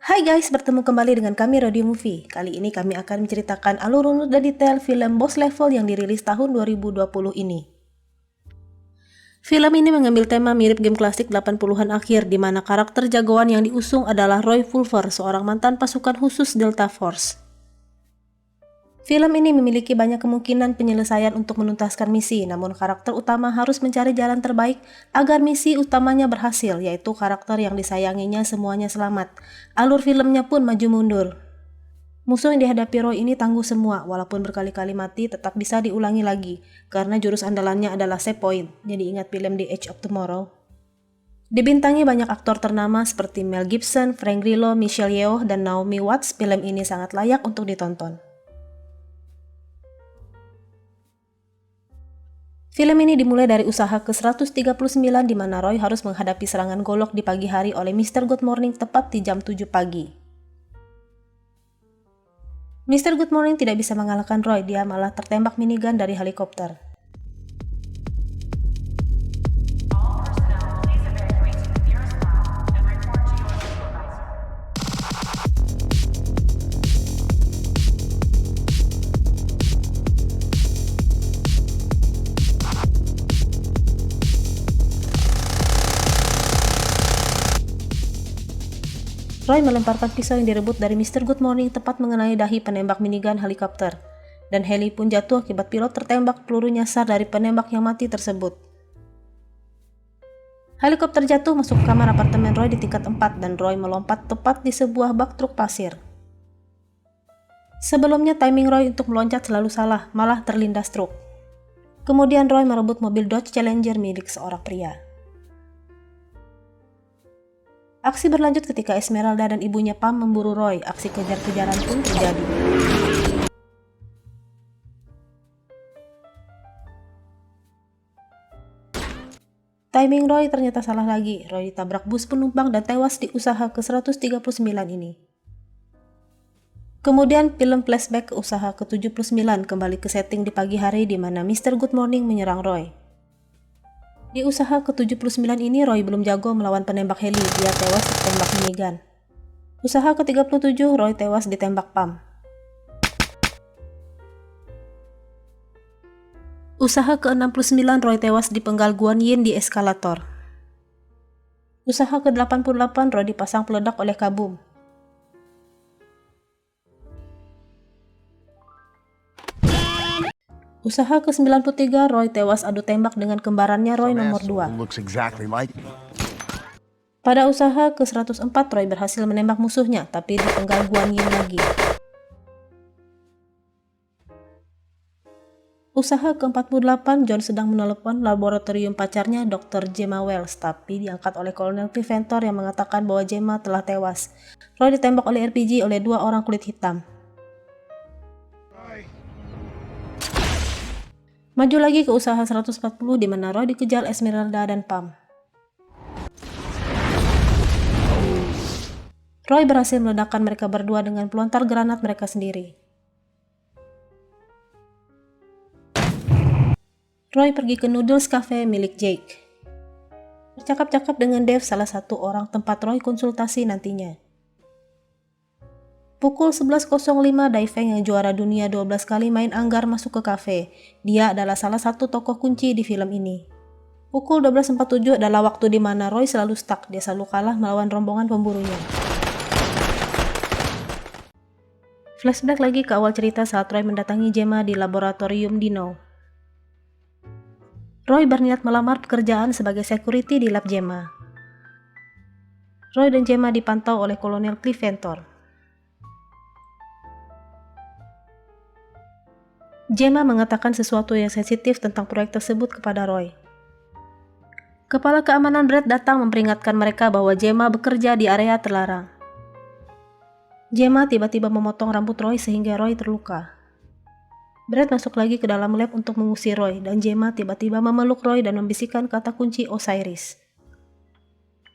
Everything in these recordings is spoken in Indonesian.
Hai guys, bertemu kembali dengan kami Radio Movie. Kali ini kami akan menceritakan alur urut dan detail film Boss Level yang dirilis tahun 2020 ini. Film ini mengambil tema mirip game klasik 80-an akhir, di mana karakter jagoan yang diusung adalah Roy Fulver, seorang mantan pasukan khusus Delta Force. Film ini memiliki banyak kemungkinan penyelesaian untuk menuntaskan misi, namun karakter utama harus mencari jalan terbaik agar misi utamanya berhasil, yaitu karakter yang disayanginya semuanya selamat. Alur filmnya pun maju mundur. Musuh yang dihadapi Roy ini tangguh semua, walaupun berkali-kali mati tetap bisa diulangi lagi, karena jurus andalannya adalah save point. Jadi ingat film The Edge of Tomorrow. Dibintangi banyak aktor ternama seperti Mel Gibson, Frank Grillo, Michelle Yeoh, dan Naomi Watts, film ini sangat layak untuk ditonton. Film ini dimulai dari usaha ke-139 di mana Roy harus menghadapi serangan golok di pagi hari oleh Mr. Good Morning tepat di jam 7 pagi. Mr. Good Morning tidak bisa mengalahkan Roy, dia malah tertembak minigun dari helikopter. Roy melemparkan pisau yang direbut dari Mr. Good Morning tepat mengenai dahi penembak minigun helikopter, dan heli pun jatuh akibat pilot tertembak peluru nyasar dari penembak yang mati tersebut. Helikopter jatuh masuk ke kamar apartemen Roy di tingkat 4 dan Roy melompat tepat di sebuah bak truk pasir. Sebelumnya timing Roy untuk meloncat selalu salah, malah terlindas truk. Kemudian Roy merebut mobil Dodge Challenger milik seorang pria. Aksi berlanjut ketika Esmeralda dan ibunya Pam memburu Roy. Aksi kejar-kejaran pun terjadi. Timing Roy ternyata salah lagi. Roy ditabrak bus penumpang dan tewas di usaha ke-139 ini. Kemudian film flashback ke usaha ke-79 kembali ke setting di pagi hari di mana Mr. Good Morning menyerang Roy. Di usaha ke-79 ini Roy belum jago melawan penembak heli, dia tewas ditembak minigun. Usaha ke-37 Roy tewas ditembak Pam. Usaha ke-69 Roy tewas dipenggal Guan Yin di eskalator. Usaha ke-88 Roy dipasang peledak oleh Kabum. Usaha ke-93 Roy tewas adu tembak dengan kembarannya Roy nomor 2. Pada usaha ke-104 Roy berhasil menembak musuhnya, tapi dipenggal Guan Yin lagi. Usaha ke-48 John sedang menelepon laboratorium pacarnya Dr. Gemma Wells, tapi diangkat oleh Kolonel Cliffentor yang mengatakan bahwa Gemma telah tewas. Roy ditembak oleh RPG oleh 2 orang kulit hitam. Maju lagi ke usaha 140 di mana Roy dikejar Esmeralda dan Pam. Roy berhasil meledakkan mereka berdua dengan pelontar granat mereka sendiri. Roy pergi ke Noodles Cafe milik Jake. Bercakap-cakap dengan Dave, salah satu orang tempat Roy konsultasi nantinya. Pukul 11.05 Dai Feng yang juara dunia 12 kali main anggar masuk ke kafe. Dia adalah salah satu tokoh kunci di film ini. Pukul 12.47 adalah waktu di mana Roy selalu stuck, dia selalu kalah melawan rombongan pemburunya. Flashback lagi ke awal cerita saat Roy mendatangi Gemma di laboratorium Dino. Roy berniat melamar pekerjaan sebagai security di lab Gemma. Roy dan Gemma dipantau oleh Kolonel Cliffentor. Gemma mengatakan sesuatu yang sensitif tentang proyek tersebut kepada Roy. Kepala keamanan Brett datang memperingatkan mereka bahwa Gemma bekerja di area terlarang. Gemma tiba-tiba memotong rambut Roy sehingga Roy terluka. Brett masuk lagi ke dalam lab untuk mengusir Roy, dan Gemma tiba-tiba memeluk Roy dan membisikkan kata kunci Osiris.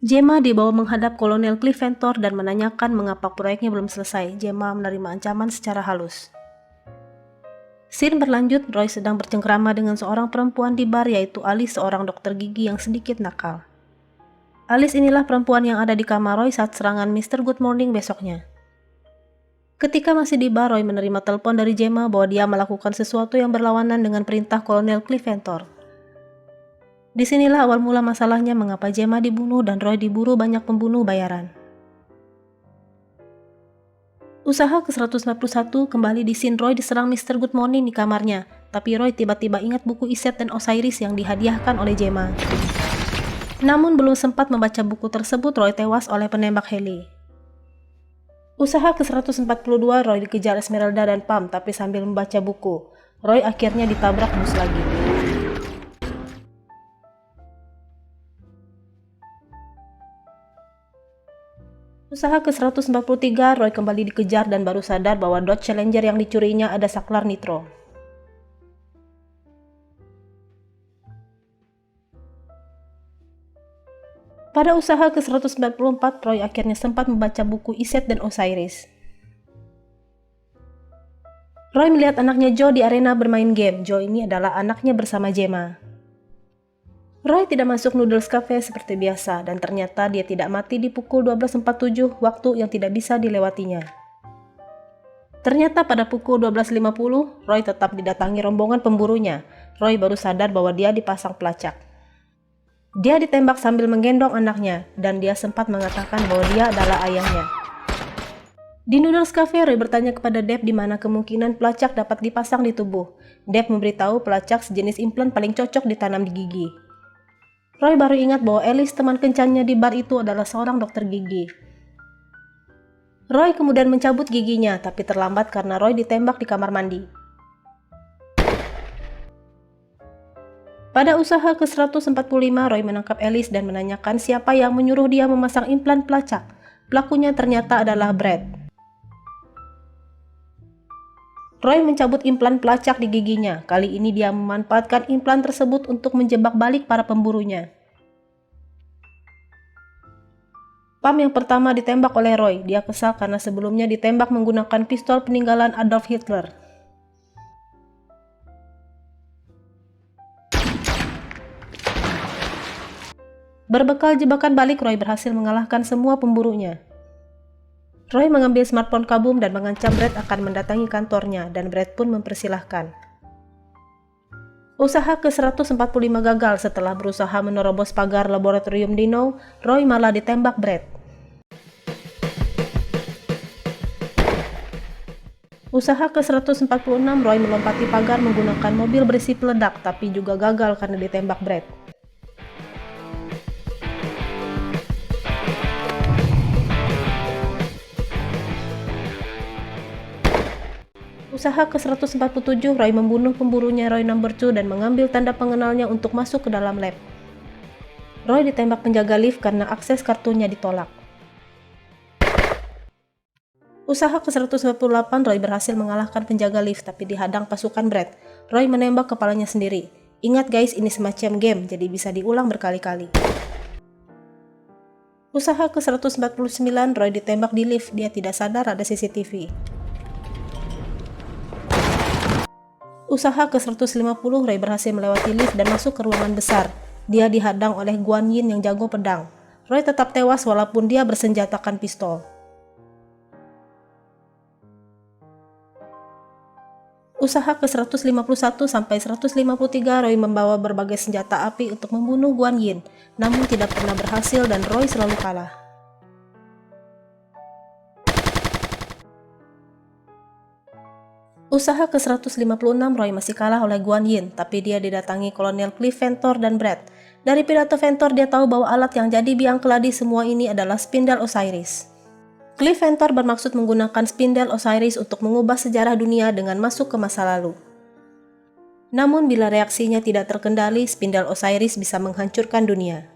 Gemma dibawa menghadap Kolonel Cliffentor dan menanyakan mengapa proyeknya belum selesai. Gemma menerima ancaman secara halus. Scene berlanjut, Roy sedang bercengkrama dengan seorang perempuan di bar, yaitu Alice, seorang dokter gigi yang sedikit nakal. Alice inilah perempuan yang ada di kamar Roy saat serangan Mr. Good Morning besoknya. Ketika masih di bar, Roy menerima telepon dari Gemma bahwa dia melakukan sesuatu yang berlawanan dengan perintah Kolonel Cliff Ventor. Disinilah awal mula masalahnya mengapa Gemma dibunuh dan Roy diburu banyak pembunuh bayaran. Usaha ke-141 kembali di scene Roy diserang Mr. Good Morning di kamarnya, tapi Roy tiba-tiba ingat buku Iset dan Osiris yang dihadiahkan oleh Gemma. Namun belum sempat membaca buku tersebut, Roy tewas oleh penembak heli. Usaha ke-142, Roy dikejar Esmeralda dan Pam, tapi sambil membaca buku, Roy akhirnya ditabrak bus lagi. Usaha ke-143, Roy kembali dikejar dan baru sadar bahwa Dodge Challenger yang dicurinya ada saklar nitro. Pada usaha ke-194, Roy akhirnya sempat membaca buku Iset dan Osiris. Roy melihat anaknya Joe di arena bermain game. Joe ini adalah anaknya bersama Gemma. Roy tidak masuk Noodles Cafe seperti biasa dan ternyata dia tidak mati di pukul 12.47, waktu yang tidak bisa dilewatinya. Ternyata pada pukul 12.50, Roy tetap didatangi rombongan pemburunya. Roy baru sadar bahwa dia dipasang pelacak. Dia ditembak sambil menggendong anaknya, dan dia sempat mengatakan bahwa dia adalah ayahnya. Di Noodles Cafe, Roy bertanya kepada Deb di mana kemungkinan pelacak dapat dipasang di tubuh. Deb memberitahu pelacak sejenis implan paling cocok ditanam di gigi. Roy baru ingat bahwa Alice, teman kencannya di bar itu, adalah seorang dokter gigi. Roy kemudian mencabut giginya, tapi terlambat karena Roy ditembak di kamar mandi. Pada usaha ke-145, Roy menangkap Alice dan menanyakan siapa yang menyuruh dia memasang implan pelacak. Pelakunya ternyata adalah Brad. Roy mencabut implan pelacak di giginya. Kali ini dia memanfaatkan implan tersebut untuk menjebak balik para pemburunya. Pam yang pertama ditembak oleh Roy. Dia kesal karena sebelumnya ditembak menggunakan pistol peninggalan Adolf Hitler. Berbekal jebakan balik, Roy berhasil mengalahkan semua pemburunya. Roy mengambil smartphone kabum dan mengancam Brad akan mendatangi kantornya, dan Brad pun mempersilahkan. Usaha ke-145 gagal setelah berusaha menerobos pagar laboratorium Dino. Roy malah ditembak Brad. Usaha ke-146, Roy melompati pagar menggunakan mobil berisi peledak, tapi juga gagal karena ditembak Brad. Usaha ke-147, Roy membunuh pemburunya Roy No. 2 dan mengambil tanda pengenalnya untuk masuk ke dalam lab. Roy ditembak penjaga lift karena akses kartunya ditolak. Usaha ke-198, Roy berhasil mengalahkan penjaga lift tapi dihadang pasukan Brad. Roy menembak kepalanya sendiri. Ingat guys, ini semacam game, jadi bisa diulang berkali-kali. Usaha ke-149, Roy ditembak di lift. Dia tidak sadar ada CCTV. Usaha ke-150, Roy berhasil melewati lift dan masuk ke ruangan besar. Dia dihadang oleh Guan Yin yang jago pedang. Roy tetap tewas walaupun dia bersenjatakan pistol. Usaha ke-151 sampai 153, Roy membawa berbagai senjata api untuk membunuh Guan Yin, namun tidak pernah berhasil dan Roy selalu kalah. Usaha ke-156, Roy masih kalah oleh Guan Yin, tapi dia didatangi Kolonel Cliff Ventor dan Brad. Dari pidato Ventor, dia tahu bahwa alat yang jadi biang keladi semua ini adalah spindel Osiris. Cliff Ventor bermaksud menggunakan spindel Osiris untuk mengubah sejarah dunia dengan masuk ke masa lalu. Namun bila reaksinya tidak terkendali, spindel Osiris bisa menghancurkan dunia.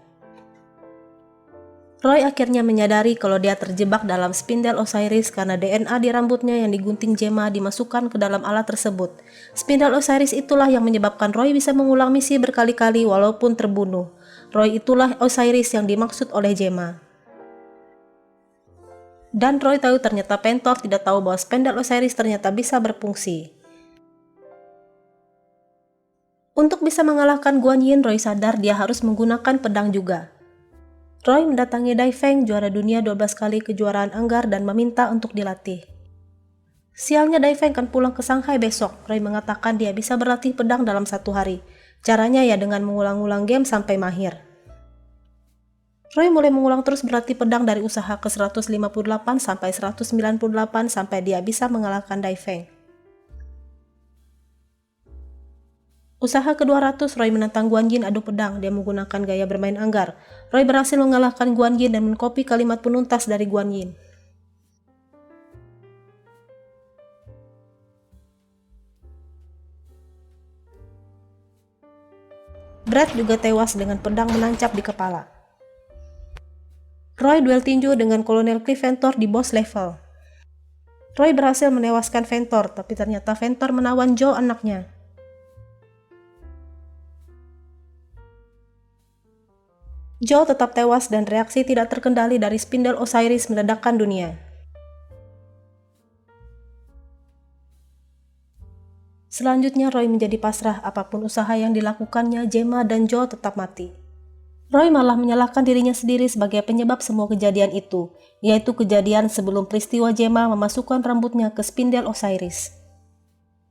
Roy akhirnya menyadari kalau dia terjebak dalam spindel Osiris karena DNA di rambutnya yang digunting Gemma dimasukkan ke dalam alat tersebut. Spindel Osiris itulah yang menyebabkan Roy bisa mengulang misi berkali-kali walaupun terbunuh. Roy itulah Osiris yang dimaksud oleh Gemma. Dan Roy tahu ternyata Ventor tidak tahu bahwa spindel Osiris ternyata bisa berfungsi. Untuk bisa mengalahkan Guan Yin, Roy sadar dia harus menggunakan pedang juga. Roy mendatangi Dai Feng, juara dunia 12 kali kejuaraan Anggar, dan meminta untuk dilatih. Sialnya Dai Feng akan pulang ke Shanghai besok. Roy mengatakan dia bisa berlatih pedang dalam 1 hari. Caranya ya dengan mengulang-ulang game sampai mahir. Roy mulai mengulang terus berlatih pedang dari usaha ke 158 sampai 198 sampai dia bisa mengalahkan Dai Feng. Usaha ke-200, Roy menantang Guan Yin adu pedang. Dia menggunakan gaya bermain Anggar. Roy berhasil mengalahkan Guan Yin dan mengcopy kalimat penuntas dari Guan Yin. Brad juga tewas dengan pedang menancap di kepala. Roy duel tinju dengan Kolonel Cliff Ventor di boss level. Roy berhasil menewaskan Ventor, tapi ternyata Ventor menawan Joe anaknya. Joe tetap tewas dan reaksi tidak terkendali dari spindle Osiris meledakkan dunia. Selanjutnya Roy menjadi pasrah, apapun usaha yang dilakukannya, Gemma dan Joe tetap mati. Roy malah menyalahkan dirinya sendiri sebagai penyebab semua kejadian itu, yaitu kejadian sebelum peristiwa Gemma memasukkan rambutnya ke spindle Osiris.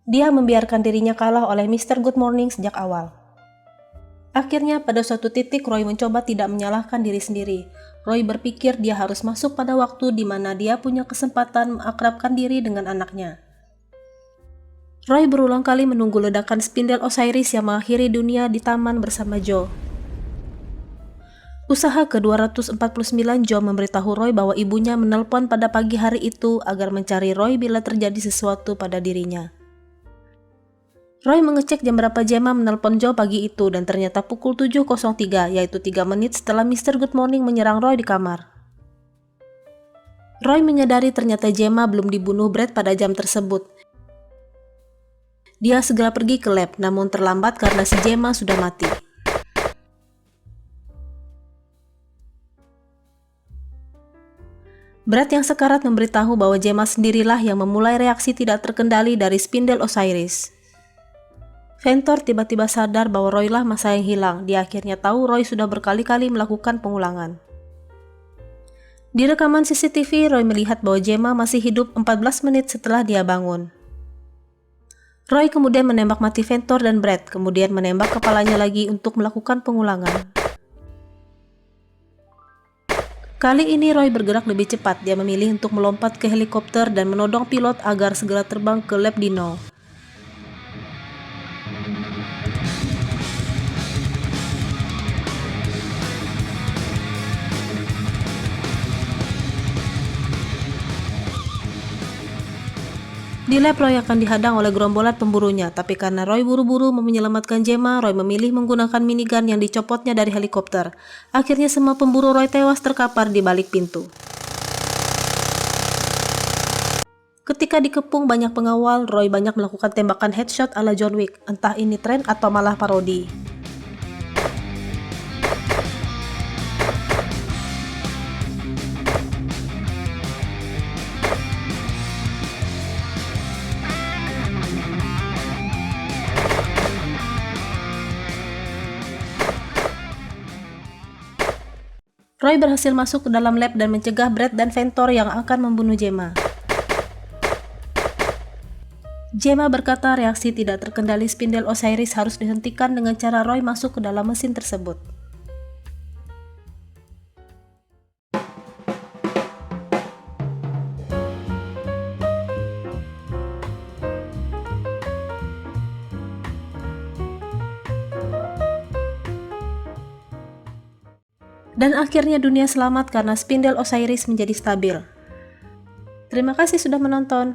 Dia membiarkan dirinya kalah oleh Mr. Good Morning sejak awal. Akhirnya pada suatu titik Roy mencoba tidak menyalahkan diri sendiri. Roy berpikir dia harus masuk pada waktu di mana dia punya kesempatan mengakrabkan diri dengan anaknya. Roy berulang kali menunggu ledakan spindle Osiris yang mengakhiri dunia di taman bersama Joe. Usaha ke-249, Joe memberitahu Roy bahwa ibunya menelpon pada pagi hari itu agar mencari Roy bila terjadi sesuatu pada dirinya. Roy mengecek jam berapa Gemma menelpon Joe pagi itu dan ternyata pukul 7.03, yaitu 3 menit setelah Mr. Good Morning menyerang Roy di kamar. Roy menyadari ternyata Gemma belum dibunuh Brad pada jam tersebut. Dia segera pergi ke lab, namun terlambat karena si Gemma sudah mati. Brad yang sekarat memberitahu bahwa Gemma sendirilah yang memulai reaksi tidak terkendali dari spindle Osiris. Ventor tiba-tiba sadar bahwa Roy lah masa yang hilang. Dia akhirnya tahu Roy sudah berkali-kali melakukan pengulangan. Di rekaman CCTV, Roy melihat bahwa Gemma masih hidup 14 menit setelah dia bangun. Roy kemudian menembak mati Ventor dan Brad, kemudian menembak kepalanya lagi untuk melakukan pengulangan. Kali ini Roy bergerak lebih cepat. Dia memilih untuk melompat ke helikopter dan menodong pilot agar segera terbang ke lab Dino. Di lab, Roy akan dihadang oleh gerombolan pemburunya, tapi karena Roy buru-buru menyelamatkan Gemma, Roy memilih menggunakan minigun yang dicopotnya dari helikopter. Akhirnya semua pemburu Roy tewas terkapar di balik pintu. Ketika dikepung banyak pengawal, Roy banyak melakukan tembakan headshot ala John Wick, entah ini tren atau malah parodi. Roy berhasil masuk ke dalam lab dan mencegah Brad dan Ventor yang akan membunuh Gemma. Gemma berkata reaksi tidak terkendali spindle Osiris harus dihentikan dengan cara Roy masuk ke dalam mesin tersebut. Dan akhirnya dunia selamat karena spindle Osiris menjadi stabil. Terima kasih sudah menonton.